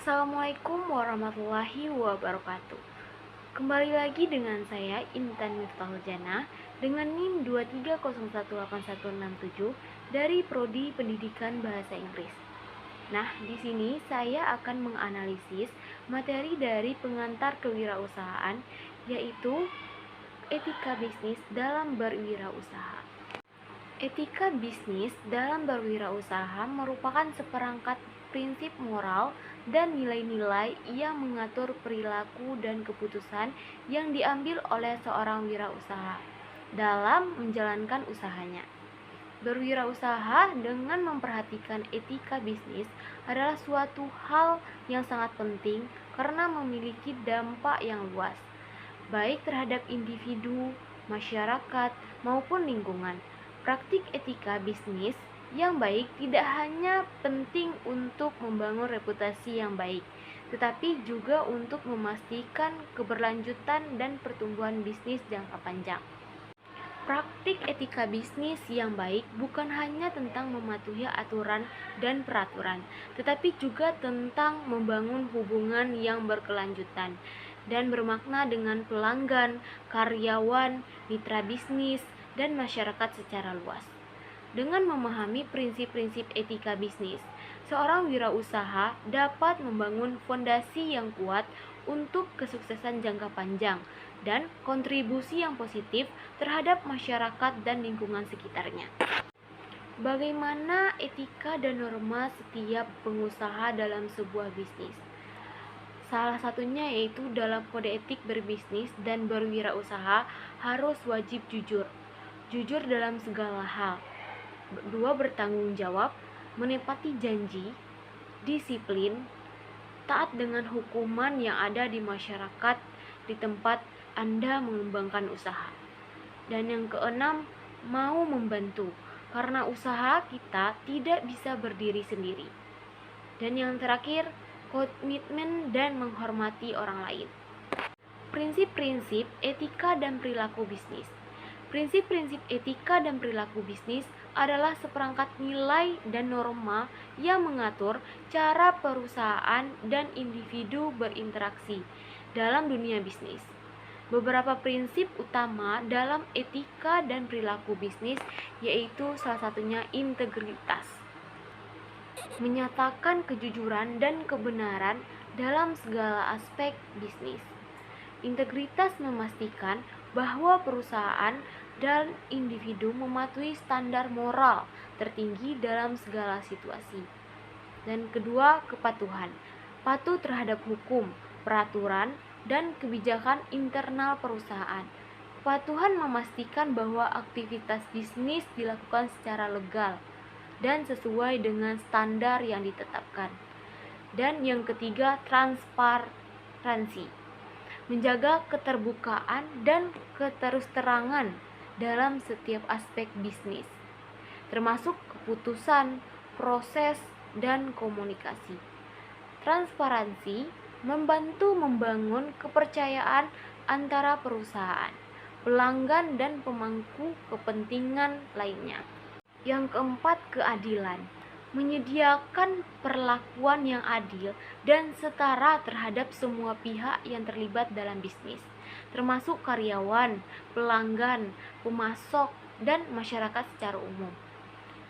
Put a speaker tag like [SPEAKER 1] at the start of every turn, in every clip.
[SPEAKER 1] Assalamualaikum warahmatullahi wabarakatuh. Kembali lagi dengan saya Intan Miftahul Jannah dengan NIM 230181167 dari Prodi Pendidikan Bahasa Inggris. Nah, di sini saya akan menganalisis materi dari pengantar kewirausahaan, yaitu etika bisnis dalam berwirausaha. Etika bisnis dalam berwirausaha merupakan seperangkat prinsip moral dan nilai-nilai yang mengatur perilaku dan keputusan yang diambil oleh seorang wirausaha dalam menjalankan usahanya. Berwirausaha dengan memperhatikan etika bisnis adalah suatu hal yang sangat penting karena memiliki dampak yang luas, baik terhadap individu, masyarakat, maupun lingkungan. Praktik etika bisnis yang baik tidak hanya penting untuk membangun reputasi yang baik, tetapi juga untuk memastikan keberlanjutan dan pertumbuhan bisnis jangka panjang. Praktik etika bisnis yang baik bukan hanya tentang mematuhi aturan dan peraturan, tetapi juga tentang membangun hubungan yang berkelanjutan dan bermakna dengan pelanggan, karyawan, mitra bisnis, dan masyarakat secara luas. Dengan memahami prinsip-prinsip etika bisnis, seorang wirausaha dapat membangun fondasi yang kuat untuk kesuksesan jangka panjang dan kontribusi yang positif terhadap masyarakat dan lingkungan sekitarnya. Bagaimana etika dan norma setiap pengusaha dalam sebuah bisnis? Salah satunya yaitu dalam kode etik berbisnis dan berwirausaha harus wajib jujur. Jujur dalam segala hal. 2. Bertanggung jawab, menepati janji, disiplin, taat dengan hukuman yang ada di masyarakat di tempat Anda mengembangkan usaha. Dan yang keenam, mau membantu, karena usaha kita tidak bisa berdiri sendiri. Dan yang terakhir, komitmen dan menghormati orang lain. Prinsip-prinsip etika dan perilaku bisnis. Prinsip-prinsip etika dan perilaku bisnis adalah seperangkat nilai dan norma yang mengatur cara perusahaan dan individu berinteraksi dalam dunia bisnis. Beberapa prinsip utama dalam etika dan perilaku bisnis yaitu salah satunya integritas. Menyatakan kejujuran dan kebenaran dalam segala aspek bisnis. Integritas memastikan bahwa perusahaan dan individu mematuhi standar moral tertinggi dalam segala situasi. Dan kedua, kepatuhan. Patuh terhadap hukum, peraturan, dan kebijakan internal perusahaan. Kepatuhan memastikan bahwa aktivitas bisnis dilakukan secara legal dan sesuai dengan standar yang ditetapkan. Dan yang ketiga, transparansi. Menjaga keterbukaan dan keterus-terangan dalam setiap aspek bisnis, termasuk keputusan, proses, dan komunikasi. Transparansi membantu membangun kepercayaan antara perusahaan, pelanggan, dan pemangku kepentingan lainnya. Yang keempat, keadilan. Menyediakan perlakuan yang adil dan setara terhadap semua pihak yang terlibat dalam bisnis, termasuk karyawan, pelanggan, pemasok, dan masyarakat secara umum.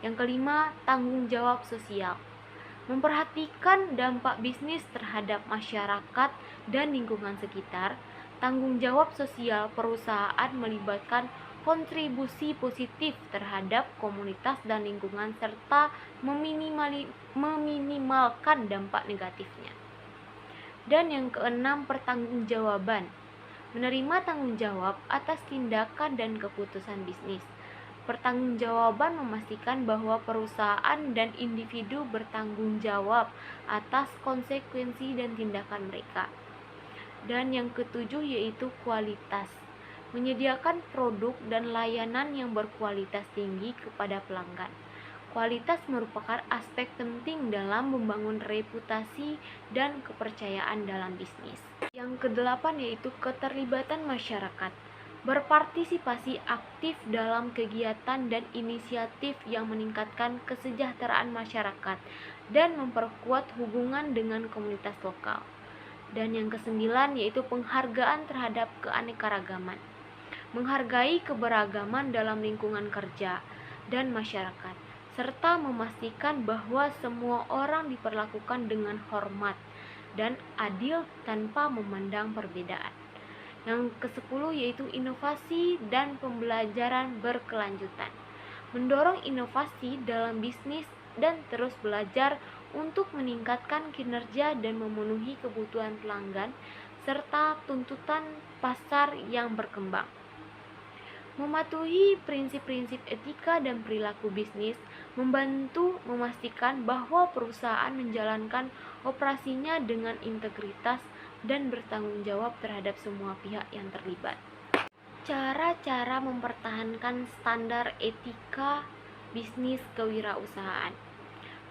[SPEAKER 1] Yang kelima, tanggung jawab sosial. Memperhatikan dampak bisnis terhadap masyarakat dan lingkungan sekitar. Tanggung jawab sosial perusahaan melibatkan kontribusi positif terhadap komunitas dan lingkungan serta meminimalkan dampak negatifnya. Dan yang keenam, pertanggungjawaban. Menerima tanggung jawab atas tindakan dan keputusan bisnis. Pertanggungjawaban memastikan bahwa perusahaan dan individu bertanggung jawab atas konsekuensi dan tindakan mereka. Dan yang ketujuh yaitu kualitas. Menyediakan produk dan layanan yang berkualitas tinggi kepada pelanggan. Kualitas merupakan aspek penting dalam membangun reputasi dan kepercayaan dalam bisnis. Yang kedelapan yaitu keterlibatan masyarakat. berpartisipasi aktif dalam kegiatan dan inisiatif yang meningkatkan kesejahteraan masyarakat, dan memperkuat hubungan dengan komunitas lokal. Dan yang kesembilan yaitu penghargaan terhadap keanekaragaman. Menghargai keberagaman dalam lingkungan kerja dan masyarakat, serta memastikan bahwa semua orang diperlakukan dengan hormat dan adil tanpa memandang perbedaan. Yang ke-10 yaitu inovasi dan pembelajaran berkelanjutan. Mendorong inovasi dalam bisnis dan terus belajar untuk meningkatkan kinerja dan memenuhi kebutuhan pelanggan serta tuntutan pasar yang berkembang. Mematuhi prinsip-prinsip etika dan perilaku bisnis membantu memastikan bahwa perusahaan menjalankan operasinya dengan integritas dan bertanggung jawab terhadap semua pihak yang terlibat. Cara-cara mempertahankan standar etika bisnis kewirausahaan.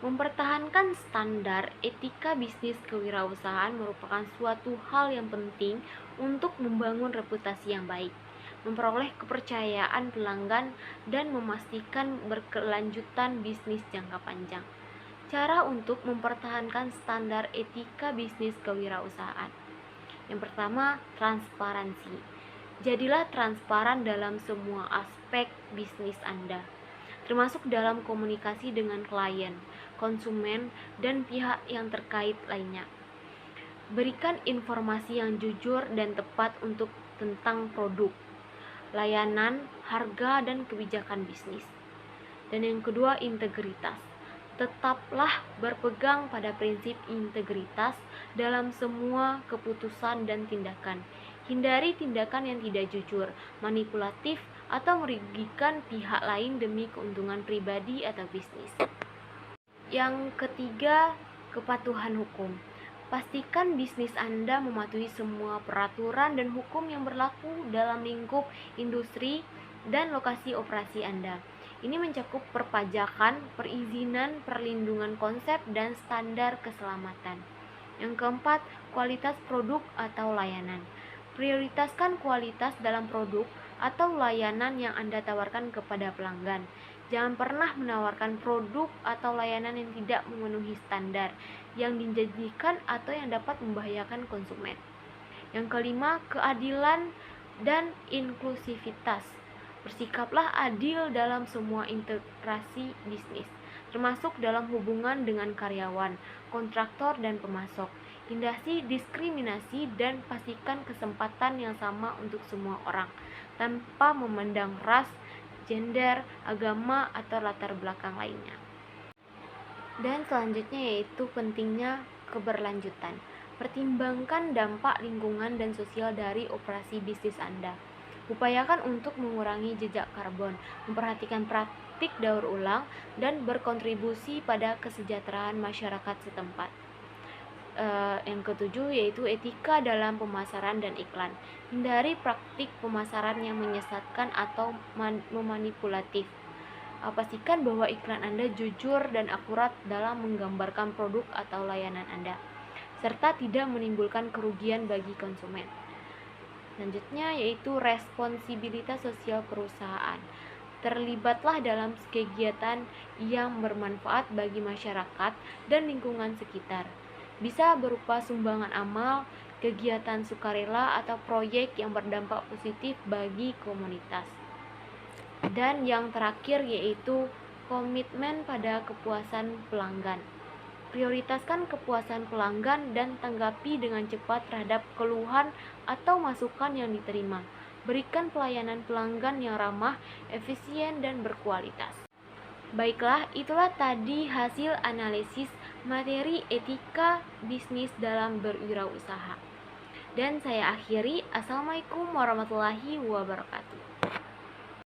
[SPEAKER 1] Mempertahankan standar etika bisnis kewirausahaan merupakan suatu hal yang penting untuk membangun reputasi yang baik, memperoleh kepercayaan pelanggan, dan memastikan berkelanjutan bisnis jangka panjang. Cara untuk mempertahankan standar etika bisnis kewirausahaan. Yang pertama, transparansi. Jadilah transparan dalam semua aspek bisnis Anda, termasuk dalam komunikasi dengan klien, konsumen, dan pihak yang terkait lainnya. Berikan informasi yang jujur dan tepat untuk tentang produk, layanan, harga, dan kebijakan bisnis. Dan yang kedua, integritas. Tetaplah berpegang pada prinsip integritas dalam semua keputusan dan tindakan. Hindari tindakan yang tidak jujur, manipulatif, atau merugikan pihak lain demi keuntungan pribadi atau bisnis. Yang ketiga, kepatuhan hukum. Pastikan bisnis Anda mematuhi semua peraturan dan hukum yang berlaku dalam lingkup industri dan lokasi operasi Anda. Ini mencakup perpajakan, perizinan, perlindungan konsep, dan standar keselamatan. Yang keempat, kualitas produk atau layanan. Prioritaskan kualitas dalam produk atau layanan yang Anda tawarkan kepada pelanggan. Jangan pernah menawarkan produk atau layanan yang tidak memenuhi standar, yang dijanjikan atau yang dapat membahayakan konsumen. Yang kelima, keadilan dan inklusivitas. Bersikaplah adil dalam semua integrasi bisnis, termasuk dalam hubungan dengan karyawan, kontraktor, dan pemasok. Hindari diskriminasi dan pastikan kesempatan yang sama untuk semua orang, tanpa memandang ras, gender, agama, atau latar belakang lainnya. Dan selanjutnya yaitu pentingnya keberlanjutan. Pertimbangkan dampak lingkungan dan sosial dari operasi bisnis Anda. Upayakan untuk mengurangi jejak karbon, memperhatikan praktik daur ulang, dan berkontribusi pada kesejahteraan masyarakat setempat. Yang ketujuh yaitu etika dalam pemasaran dan iklan. Hindari praktik pemasaran yang menyesatkan atau memanipulatif. Pastikan bahwa iklan Anda jujur dan akurat dalam menggambarkan produk atau layanan Anda, serta tidak menimbulkan kerugian bagi konsumen. Selanjutnya yaitu responsibilitas sosial perusahaan. Terlibatlah dalam kegiatan yang bermanfaat bagi masyarakat dan lingkungan sekitar. Bisa berupa sumbangan amal, kegiatan sukarela, atau proyek yang berdampak positif bagi komunitas. Dan yang terakhir yaitu komitmen pada kepuasan pelanggan. Prioritaskan kepuasan pelanggan dan tanggapi dengan cepat terhadap keluhan atau masukan yang diterima. Berikan pelayanan pelanggan yang ramah, efisien, dan berkualitas. Baiklah, itulah tadi hasil analisis materi etika bisnis dalam berwirausaha. Dan saya akhiri, Assalamualaikum warahmatullahi wabarakatuh.